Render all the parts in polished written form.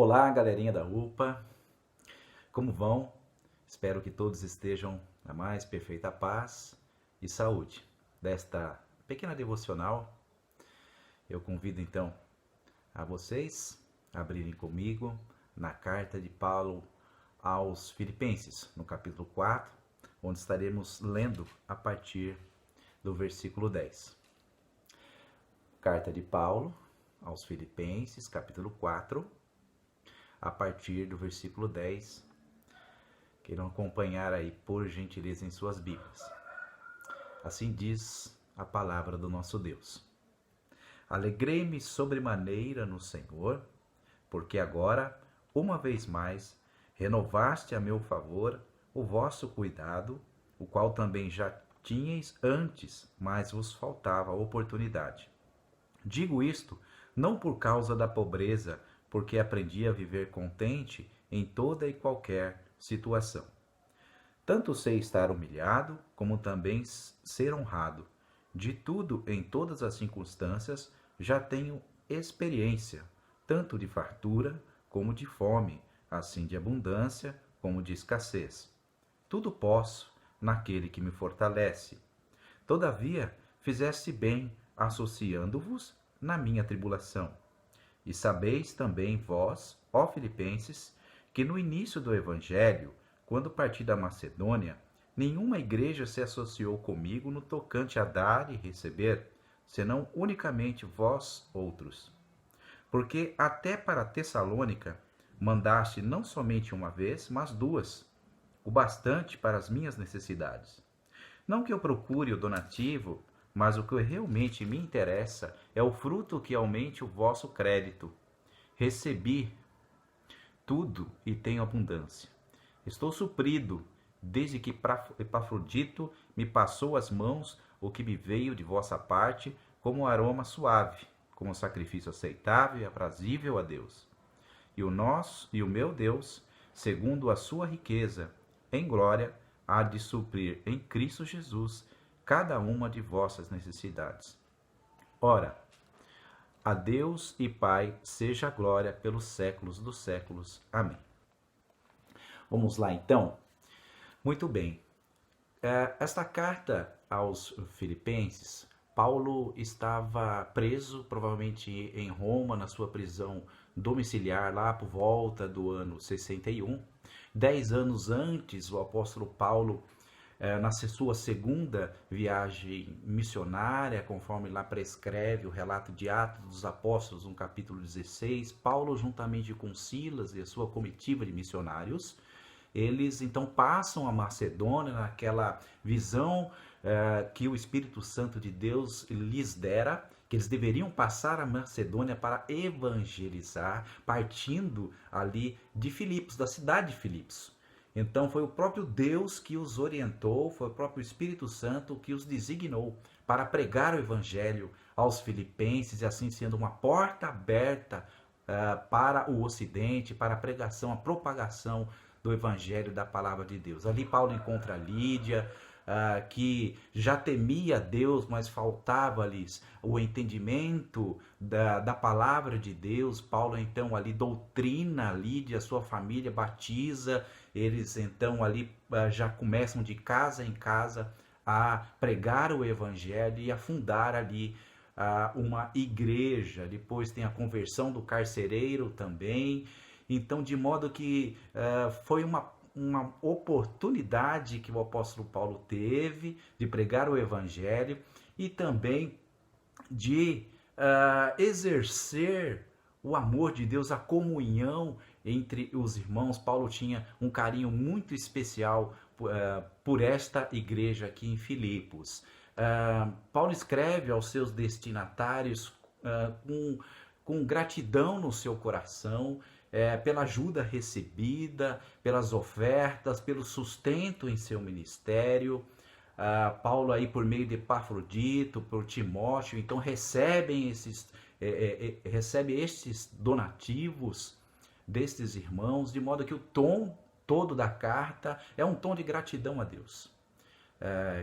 Olá, galerinha da UPA, como vão? Espero que todos estejam na mais perfeita paz e saúde. Desta pequena devocional, eu convido então a vocês a abrirem comigo na carta de Paulo aos Filipenses, no capítulo 4, onde estaremos lendo a partir do versículo 10. Carta de Paulo aos Filipenses, capítulo 4, a partir do versículo 10. Queiram acompanhar aí, por gentileza, em suas Bíblias. Assim diz a palavra do nosso Deus. Alegrei-me sobremaneira no Senhor, porque agora, uma vez mais, renovaste a meu favor o vosso cuidado, o qual também já tinhais antes, mas vos faltava a oportunidade. Digo isto não por causa da pobreza, porque aprendi a viver contente em toda e qualquer situação. Tanto sei estar humilhado, como também ser honrado. De tudo, em todas as circunstâncias, já tenho experiência, tanto de fartura como de fome, assim de abundância como de escassez. Tudo posso naquele que me fortalece. Todavia, fizeste bem associando-vos na minha tribulação. E sabeis também vós, ó Filipenses, que no início do Evangelho, quando parti da Macedônia, nenhuma igreja se associou comigo no tocante a dar e receber, senão unicamente vós outros. Porque até para Tessalônica mandaste não somente uma vez, mas duas, o bastante para as minhas necessidades. Não que eu procure o donativo, mas o que realmente me interessa é o fruto que aumente o vosso crédito. Recebi tudo e tenho abundância. Estou suprido, desde que Epafrodito me passou as mãos o que me veio de vossa parte como aroma suave, como sacrifício aceitável e aprazível a Deus. E o meu Deus, segundo a sua riqueza em glória, há de suprir em Cristo Jesus cada uma de vossas necessidades. Ora, a Deus e Pai seja a glória pelos séculos dos séculos. Amém. Vamos lá então? Muito bem. Esta carta aos Filipenses, Paulo estava preso, provavelmente em Roma, na sua prisão domiciliar, lá por volta do ano 61. 10 anos antes, o apóstolo Paulo, na sua segunda viagem missionária, conforme lá prescreve o relato de Atos dos Apóstolos, no capítulo 16, Paulo, juntamente com Silas e a sua comitiva de missionários, eles então passam a Macedônia naquela visão que o Espírito Santo de Deus lhes dera, que eles deveriam passar a Macedônia para evangelizar, partindo ali de Filipos, da cidade de Filipos. Então foi o próprio Deus que os orientou, foi o próprio Espírito Santo que os designou para pregar o Evangelho aos filipenses, e assim sendo uma porta aberta para o Ocidente, para a pregação, a propagação do Evangelho, da Palavra de Deus. Ali Paulo encontra Lídia, que já temia Deus, mas faltava-lhes o entendimento da palavra de Deus. Paulo então ali doutrina Lídia, sua família, batiza, eles então ali já começam de casa em casa a pregar o Evangelho e a fundar ali uma igreja. Depois tem a conversão do carcereiro também. Então, de modo que foi uma oportunidade que o apóstolo Paulo teve de pregar o Evangelho e também de exercer o amor de Deus, a comunhão entre os irmãos. Paulo tinha um carinho muito especial por esta igreja aqui em Filipos. Paulo escreve aos seus destinatários com gratidão no seu coração, pela ajuda recebida, pelas ofertas, pelo sustento em seu ministério. Paulo aí por meio de Epafrodito, por Timóteo, então recebe estes donativos destes irmãos, de modo que o tom todo da carta é um tom de gratidão a Deus.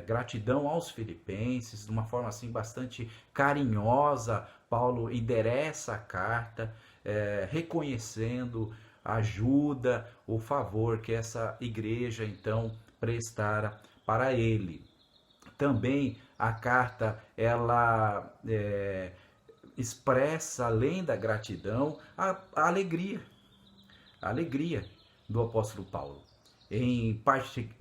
Gratidão aos filipenses, de uma forma assim bastante carinhosa. Paulo endereça a carta reconhecendo a ajuda, o favor que essa igreja então prestara para ele. Também a carta ela expressa, além da gratidão, a alegria do apóstolo Paulo em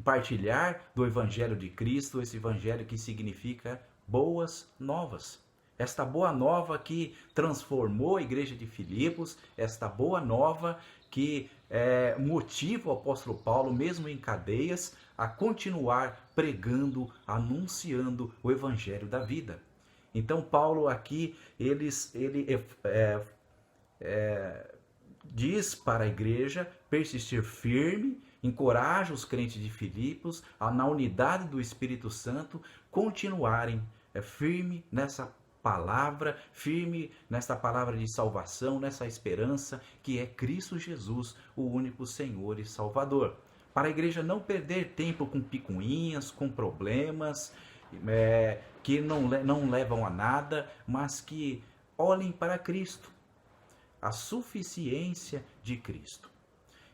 partilhar do Evangelho de Cristo, esse Evangelho que significa boas novas. Esta boa nova que transformou a igreja de Filipos, esta boa nova que motiva o apóstolo Paulo, mesmo em cadeias, a continuar pregando, anunciando o Evangelho da vida. Então Paulo aqui, ele diz para a igreja persistir firme, encoraja os crentes de Filipos a, na unidade do Espírito Santo, continuarem firme nessa palavra, firme nessa palavra de salvação, nessa esperança que é Cristo Jesus, o único Senhor e Salvador. Para a igreja não perder tempo com picuinhas, com problemas que não levam a nada, mas que olhem para Cristo, a suficiência de Cristo.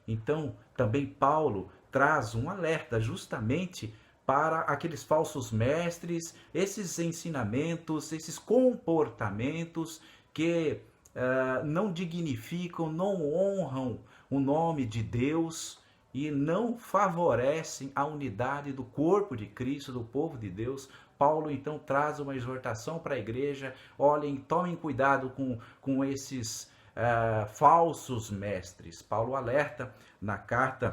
Então, também Paulo traz um alerta justamente para aqueles falsos mestres, esses ensinamentos, esses comportamentos que não dignificam, não honram o nome de Deus e não favorecem a unidade do corpo de Cristo, do povo de Deus. Paulo então traz uma exortação para a igreja: olhem, tomem cuidado com esses falsos mestres. Paulo alerta na carta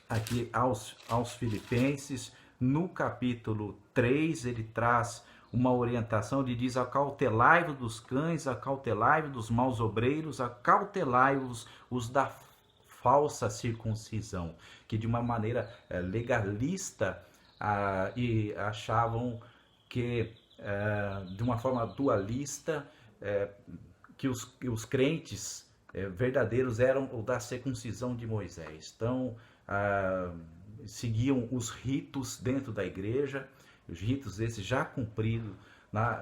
aqui aos Filipenses, no capítulo 3, ele traz uma orientação, ele diz: acautelai-vos dos cães, acautelai-vos dos maus obreiros, acautelai-vos os da falsa circuncisão, que de uma maneira legalista e achavam que de uma forma dualista que os crentes verdadeiros eram o da circuncisão de Moisés. Então, seguiam os ritos dentro da igreja, os ritos esses já cumpridos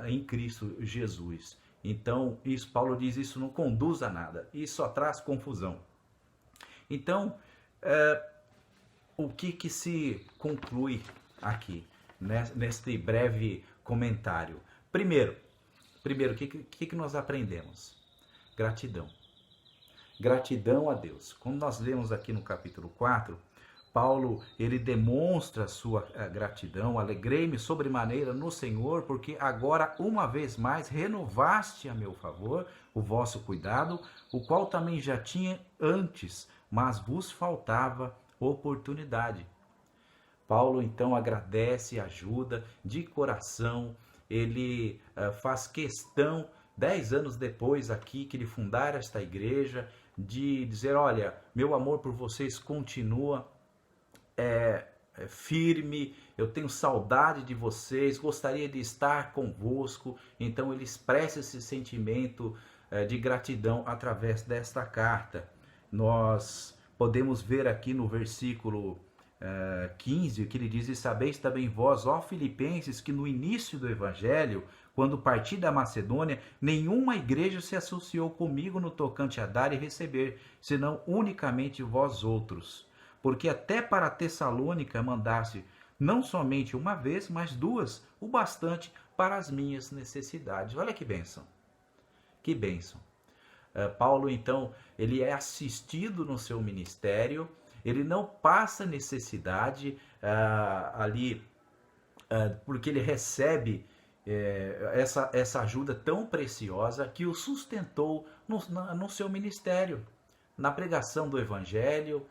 em Cristo Jesus. Então, Paulo diz, isso não conduz a nada, isso só traz confusão. Então, o que se conclui aqui, neste breve comentário? Primeiro, o que nós aprendemos? Gratidão. Gratidão a Deus. Como nós lemos aqui no capítulo 4, Paulo, ele demonstra a sua gratidão. Alegrei-me sobremaneira no Senhor, porque agora, uma vez mais, renovaste a meu favor o vosso cuidado, o qual também já tinha antes, mas vos faltava oportunidade. Paulo, então, agradece e ajuda de coração. Ele faz questão, 10 anos depois aqui, que ele fundar esta igreja, de dizer: olha, meu amor por vocês continua firme, eu tenho saudade de vocês, gostaria de estar convosco. Então ele expressa esse sentimento de gratidão através desta carta. Nós podemos ver aqui no versículo 15, que ele diz: e sabeis também vós, ó Filipenses, que no início do evangelho, quando parti da Macedônia, nenhuma igreja se associou comigo no tocante a dar e receber, senão unicamente vós outros. Porque até para Tessalônica mandaste não somente uma vez, mas 2, o bastante para as minhas necessidades. Olha que bênção, que bênção. Paulo, então, ele é assistido no seu ministério, ele não passa necessidade ali, porque ele recebe essa ajuda tão preciosa que o sustentou no seu ministério, na pregação do evangelho.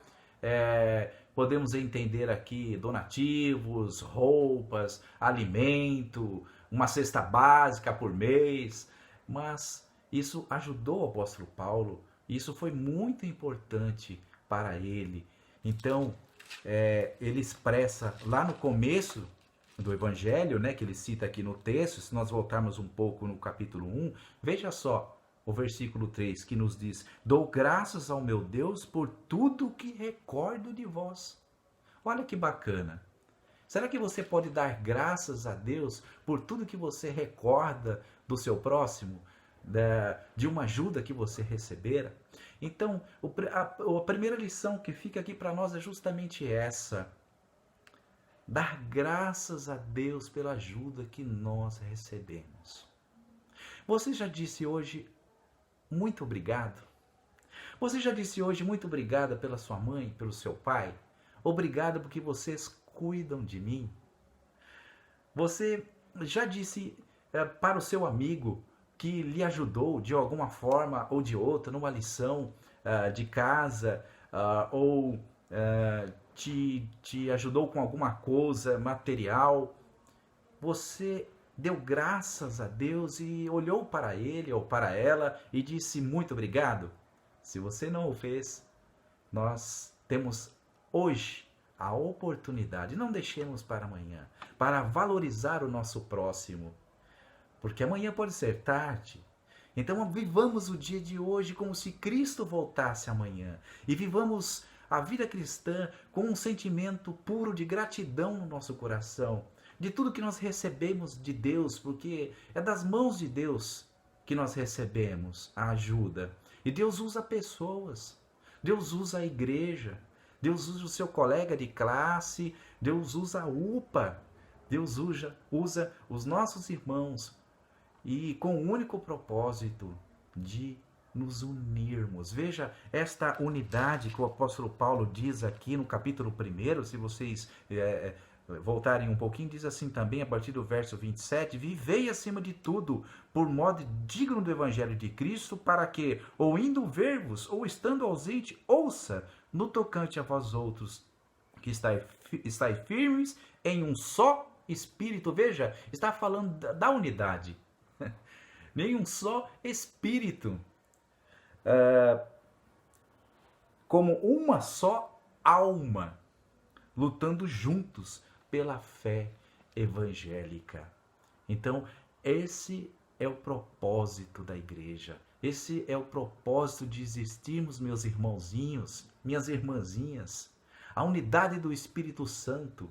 Podemos entender aqui donativos, roupas, alimento, uma cesta básica por mês, mas isso ajudou o apóstolo Paulo, isso foi muito importante para ele. Então, ele expressa lá no começo do evangelho, que ele cita aqui no texto, se nós voltarmos um pouco no capítulo 1, veja só o versículo 3, que nos diz: dou graças ao meu Deus por tudo que recordo de vós. Olha que bacana. Será que você pode dar graças a Deus por tudo que você recorda do seu próximo? de uma ajuda que você recebera. Então, a primeira lição que fica aqui para nós é justamente essa: dar graças a Deus pela ajuda que nós recebemos. Você já disse hoje muito obrigado? Você já disse hoje muito obrigada pela sua mãe, pelo seu pai? Obrigado porque vocês cuidam de mim? Você já disse para o seu amigo que lhe ajudou de alguma forma ou de outra numa lição de casa ou te ajudou com alguma coisa material? Você deu graças a Deus e olhou para ele ou para ela e disse muito obrigado? Se você não o fez, nós temos hoje a oportunidade, não deixemos para amanhã, para valorizar o nosso próximo, porque amanhã pode ser tarde. Então vivamos o dia de hoje como se Cristo voltasse amanhã e vivamos a vida cristã com um sentimento puro de gratidão no nosso coração, de tudo que nós recebemos de Deus, porque é das mãos de Deus que nós recebemos a ajuda. E Deus usa pessoas, Deus usa a igreja, Deus usa o seu colega de classe, Deus usa a UPA, Deus usa os nossos irmãos, e com o único propósito de nos unirmos. Veja esta unidade que o apóstolo Paulo diz aqui no capítulo 1, se vocês voltarem um pouquinho, diz assim também a partir do verso 27, vivei acima de tudo por modo digno do evangelho de Cristo, para que, ou indo ver-vos, ou estando ausente, ouça no tocante a vós outros, que estáis firmes em um só espírito. Veja, está falando da unidade. Nem um só espírito. Como uma só alma, lutando juntos pela fé evangélica. Então, esse é o propósito da igreja. Esse é o propósito de existirmos, meus irmãozinhos, minhas irmãzinhas. A unidade do Espírito Santo,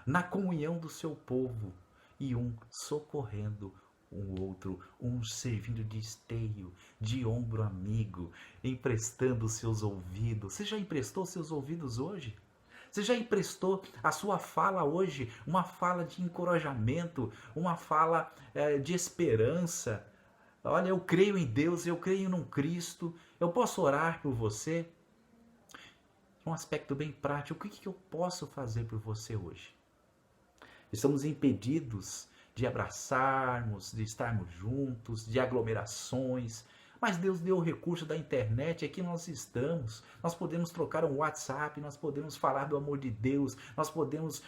na comunhão do seu povo, e um socorrendo um outro, um servindo de esteio, de ombro amigo, emprestando seus ouvidos. Você já emprestou seus ouvidos hoje? Você já emprestou a sua fala hoje, uma fala de encorajamento, uma fala de esperança? Olha, eu creio em Deus, eu creio num Cristo, eu posso orar por você? Um aspecto bem prático, o que eu posso fazer por você hoje? Estamos impedidos de abraçarmos, de estarmos juntos, de aglomerações. Mas Deus deu o recurso da internet, aqui nós estamos. Nós podemos trocar um WhatsApp, nós podemos falar do amor de Deus, nós podemos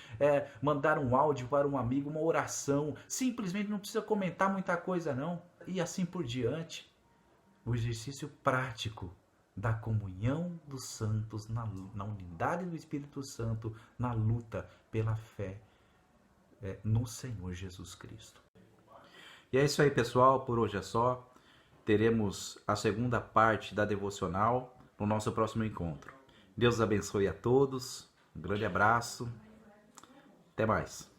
mandar um áudio para um amigo, uma oração. Simplesmente não precisa comentar muita coisa não. E assim por diante. O exercício prático da comunhão dos santos, na unidade do Espírito Santo, na luta pela fé no Senhor Jesus Cristo. E é isso aí, pessoal, por hoje é só. Teremos a segunda parte da devocional no nosso próximo encontro. Deus abençoe a todos, um grande abraço, até mais.